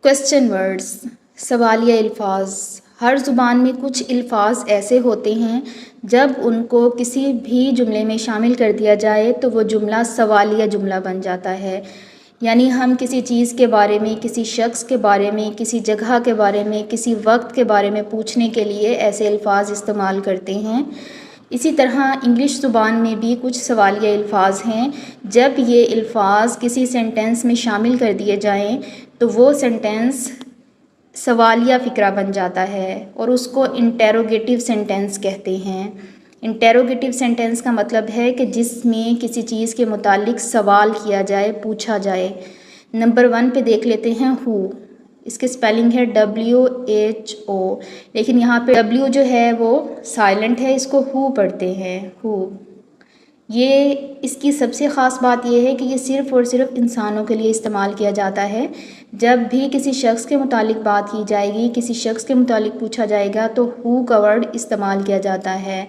Question words, सवालिया अल्फाज। हर ज़ुबान में कुछ अल्फाज ऐसे होते हैं जब उनको किसी भी जुमले में शामिल कर दिया जाए तो वो जुमला सवालिया जुमला बन जाता है। यानी हम किसी चीज़ के बारे में, किसी शख्स के बारे में, किसी जगह के बारे में, किसी वक्त के बारे में पूछने के लिए ऐसे अल्फाज इस्तेमाल करते हैं। इसी तरह इंग्लिश ज़ुबान में भी कुछ सवालिया अल्फाज हैं। जब ये अल्फाज किसी सेंटेंस में शामिल कर दिए जाएं तो वो सेंटेंस सवालिया फ़िक्रा बन जाता है और उसको इंटेरोगेटिव सेंटेंस कहते हैं। इंटेरोगेटिव सेंटेंस का मतलब है कि जिसमें किसी चीज़ के मुतालिक सवाल किया जाए, पूछा जाए। नंबर 1 पे देख लेते हैं हु। इसके स्पेलिंग है WHO, लेकिन यहाँ पे W जो है वो साइलेंट है, इसको हु पढ़ते हैं, हु। ये इसकी सबसे ख़ास बात यह है कि ये सिर्फ़ और सिर्फ इंसानों के लिए इस्तेमाल किया जाता है। जब भी किसी शख्स के मुतालिक बात की जाएगी, किसी शख्स के मुतालिक पूछा जाएगा तो हु का वर्ड इस्तेमाल किया जाता है।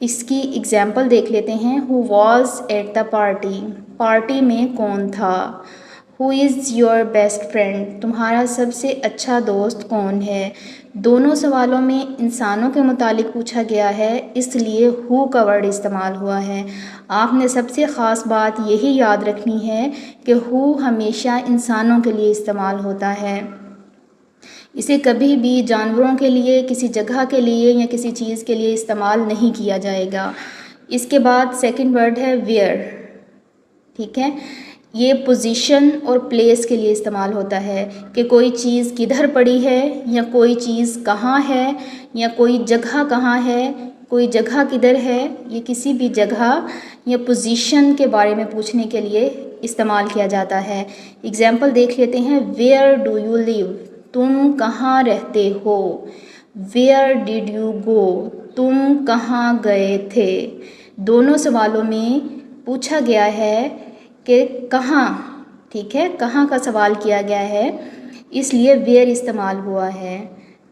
इसकी एग्ज़ाम्पल देख लेते हैं। Who was at the party, party में कौन था। Who is your best friend, तुम्हारा सबसे अच्छा दोस्त कौन है। दोनों सवालों में इंसानों के मुतालिक पूछा गया है, इसलिए हु का वर्ड इस्तेमाल हुआ है। आपने सबसे ख़ास बात यही याद रखनी है कि हु हमेशा इंसानों के लिए इस्तेमाल होता है। इसे कभी भी जानवरों के लिए, किसी जगह के लिए या किसी चीज़ के लिए इस्तेमाल नहीं किया जाएगा। इसके बाद सेकंड वर्ड है वेयर। ठीक है, ये पोजीशन और प्लेस के लिए इस्तेमाल होता है कि कोई चीज़ किधर पड़ी है, या कोई चीज़ कहाँ है, या कोई जगह कहाँ है, कोई जगह किधर है। ये किसी भी जगह या पोजीशन के बारे में पूछने के लिए इस्तेमाल किया जाता है। एग्ज़ाम्पल देख लेते हैं। वेयर डू यू लिव, तुम कहाँ रहते हो। वेयर डिड यू गो, तुम कहाँ गए थे। दोनों सवालों में पूछा गया है कि कहाँ, ठीक है, कहाँ का सवाल किया गया है, इसलिए वेयर इस्तेमाल हुआ है।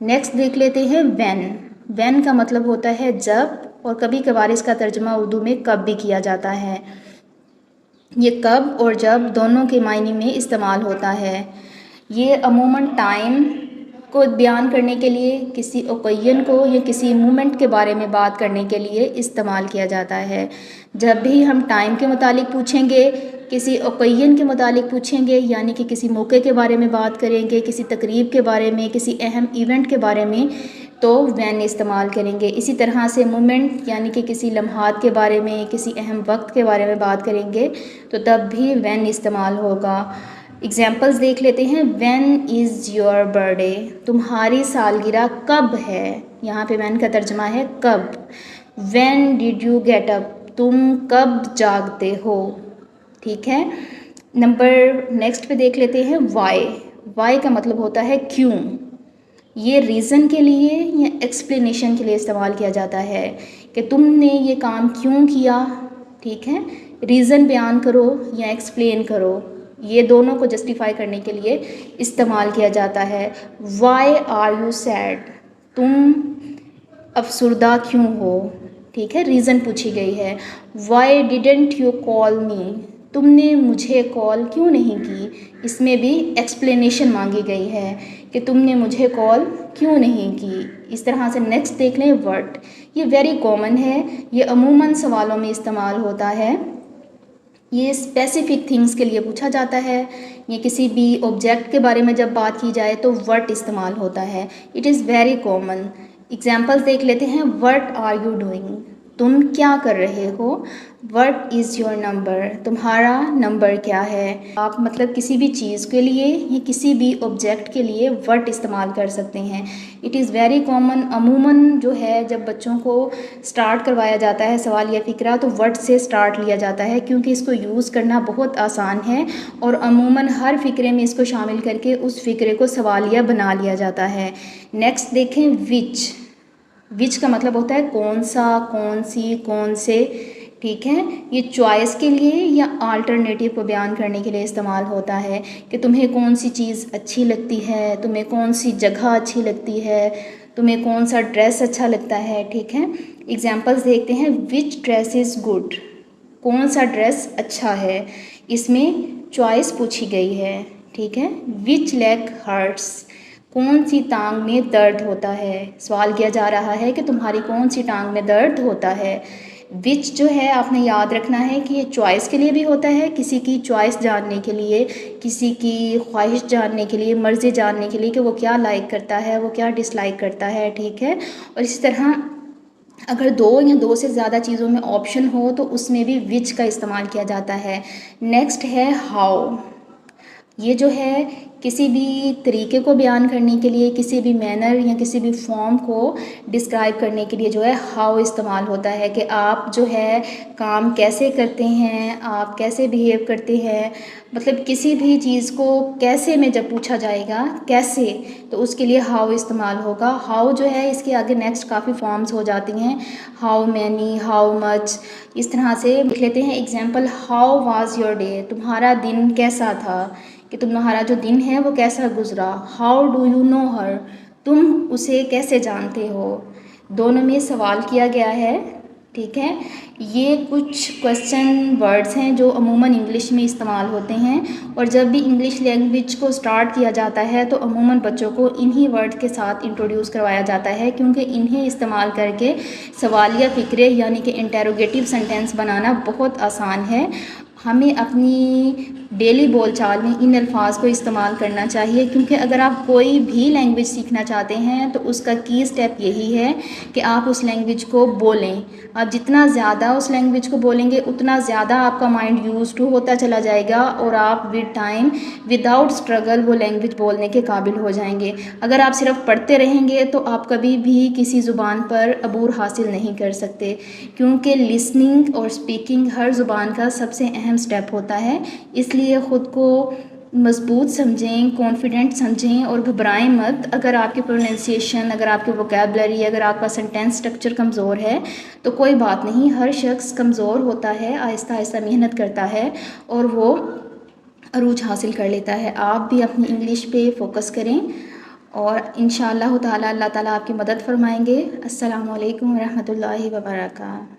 नेक्स्ट देख लेते हैं व्हेन। व्हेन का मतलब होता है जब, और कभी कभार इसका तर्जुमा उर्दू में कब भी किया जाता है। ये कब और जब दोनों के मायने में इस्तेमाल होता है। ये अमूमन टाइम को बयान करने के लिए, किसी ओकेजन को या किसी मोमेंट के बारे में बात करने के लिए इस्तेमाल किया जाता है। जब भी हम टाइम के मुतालिक पूछेंगे, किसी ओकेजन के मुतालिक पूछेंगे, यानी कि किसी मौके के बारे में बात करेंगे, किसी तकरीब के बारे में, किसी अहम इवेंट के बारे में, तो व्हेन इस्तेमाल करेंगे। इसी तरह से मोमेंट यानी कि किसी लम्हात के बारे में, किसी अहम वक्त के बारे में बात करेंगे तो तब भी व्हेन इस्तेमाल होगा। एग्जाम्पल्स देख लेते हैं। व्हेन इज़ योर बर्थडे, तुम्हारी सालगिरह कब है। यहाँ पे व्हेन का तर्जमा है कब। When did you get up, तुम कब जागते हो। ठीक है, नेक्स्ट पे देख लेते हैं वाई। वाई का मतलब होता है क्यों। ये रीज़न के लिए या एक्सप्लेनेशन के लिए इस्तेमाल किया जाता है कि तुमने ये काम क्यों किया। ठीक है, रीज़न बयान करो या एक्सप्लेन करो, ये दोनों को जस्टिफाई करने के लिए इस्तेमाल किया जाता है। वाई आर यू सैड, तुम अफसुर्दा क्यों हो। ठीक है, रीज़न पूछी गई है। वाई डिडेंट यू कॉल मी, तुमने मुझे कॉल क्यों नहीं की। इसमें भी एक्सप्लेनेशन मांगी गई है कि तुमने मुझे कॉल क्यों नहीं की। इस तरह से नेक्स्ट देख लें व्हाट। ये वेरी कॉमन है, ये अमूमन सवालों में इस्तेमाल होता है। ये स्पेसिफिक थिंग्स के लिए पूछा जाता है। ये किसी भी ऑब्जेक्ट के बारे में जब बात की जाए तो व्हाट इस्तेमाल होता है। It is very common. Examples देख लेते हैं। व्हाट आर यू डूइंग, तुम क्या कर रहे हो। व्हाट इज़ योर नंबर, तुम्हारा नंबर क्या है। आप मतलब किसी भी चीज़ के लिए या किसी भी ऑब्जेक्ट के लिए व्हाट इस्तेमाल कर सकते हैं। It is very common. अमूमन जो है जब बच्चों को स्टार्ट करवाया जाता है सवाल या फ़िक्रा तो व्हाट से स्टार्ट लिया जाता है, क्योंकि इसको यूज़ करना बहुत आसान है और अमूमन हर फ़िक्रे में इसको शामिल करके उस फ़िक्रे को सवालिया बना लिया जाता है। नेक्स्ट देखें विच। विच का मतलब होता है कौन सा, कौन सी, कौन से। ठीक है, ये चॉइस के लिए या अल्टरनेटिव को बयान करने के लिए इस्तेमाल होता है कि तुम्हें कौन सी चीज़ अच्छी लगती है, तुम्हें कौन सी जगह अच्छी लगती है, तुम्हें कौन सा ड्रेस अच्छा लगता है। ठीक है, एग्जाम्पल्स देखते हैं। विच ड्रेस इज़ गुड, कौन सा ड्रेस अच्छा है। इसमें चॉइस पूछी गई है ठीक है। विच लेग हर्ट्स, कौन सी टांग में दर्द होता है। सवाल किया जा रहा है कि तुम्हारी कौन सी टांग में दर्द होता है। विच जो है आपने याद रखना है कि ये चॉइस के लिए भी होता है, किसी की चॉइस जानने के लिए, किसी की ख्वाहिश जानने के लिए, मर्ज़ी जानने के लिए कि वो क्या लाइक करता है, वो क्या डिसलाइक करता है, ठीक है। और इसी तरह अगर दो या दो से ज़्यादा चीज़ों में ऑप्शन हो तो उसमें भी विच का इस्तेमाल किया जाता है। नेक्स्ट है हाउ, ये जो है किसी भी तरीके को बयान करने के लिए, किसी भी मैनर या किसी भी फॉर्म को डिस्क्राइब करने के लिए जो है हाउ इस्तेमाल होता है कि आप जो है काम कैसे करते हैं, आप कैसे बिहेव करते हैं। मतलब किसी भी चीज़ को कैसे में जब पूछा जाएगा कैसे, तो उसके लिए हाउ इस्तेमाल होगा। हाउ जो है इसके आगे नेक्स्ट काफ़ी फॉर्म्स हो जाती हैं, हाउ मैनी, हाउ मच, इस तरह से लिख लेते हैं। Example, how was your day, तुम्हारा दिन कैसा था, कि तुम्हारा जो दिन है वो कैसा गुजरा। हाउ डू यू नो हर, तुम उसे कैसे जानते हो। दोनों में सवाल किया गया है, ठीक है। ये कुछ क्वेश्चन वर्ड्स हैं जो अमूमन इंग्लिश में इस्तेमाल होते हैं, और जब भी इंग्लिश लैंग्वेज को स्टार्ट किया जाता है तो अमूमन बच्चों को इन्हीं वर्ड्स के साथ इंट्रोड्यूस करवाया जाता है, क्योंकि इन्हें इस्तेमाल करके सवालिया फ़िक्रे यानी कि इंटेरोगेटिव सेंटेंस बनाना बहुत आसान है। हमें अपनी डेली बोलचाल में इन अल्फाज को इस्तेमाल करना चाहिए, क्योंकि अगर आप कोई भी लैंग्वेज सीखना चाहते हैं तो उसका की स्टेप यही है कि आप उस लैंग्वेज को बोलें। आप जितना ज़्यादा उस लैंग्वेज को बोलेंगे उतना ज़्यादा आपका माइंड यूज़ टू होता चला जाएगा, और आप विद टाइम विदाउट स्ट्रगल वो लैंग्वेज बोलने के काबिल हो जाएंगे। अगर आप सिर्फ पढ़ते रहेंगे तो आप कभी भी किसी ज़ुबान पर अबूर हासिल नहीं कर सकते, क्योंकि लिसनिंग और स्पीकिंग हर ज़ुबान का सबसे अहम स्टेप होता है। इसलिए ख़ुद को मजबूत समझें, कॉन्फिडेंट समझें और घबराएं मत। अगर आपकी प्रोनाउंसिएशन, अगर आपकी वोकैबुलरी, अगर आपका सेंटेंस स्ट्रक्चर कमज़ोर है तो कोई बात नहीं, हर शख्स कमज़ोर होता है, आहिस्ता आहिस्ता मेहनत करता है और वो अरूज हासिल कर लेता है। आप भी अपनी इंग्लिश पे फोकस करें और इंशाअल्लाह ताला अल्लाह ताला आपकी मदद फरमाएंगे। अस्सलामु अलैकुम रहमतुल्लाहि व बरकातहू।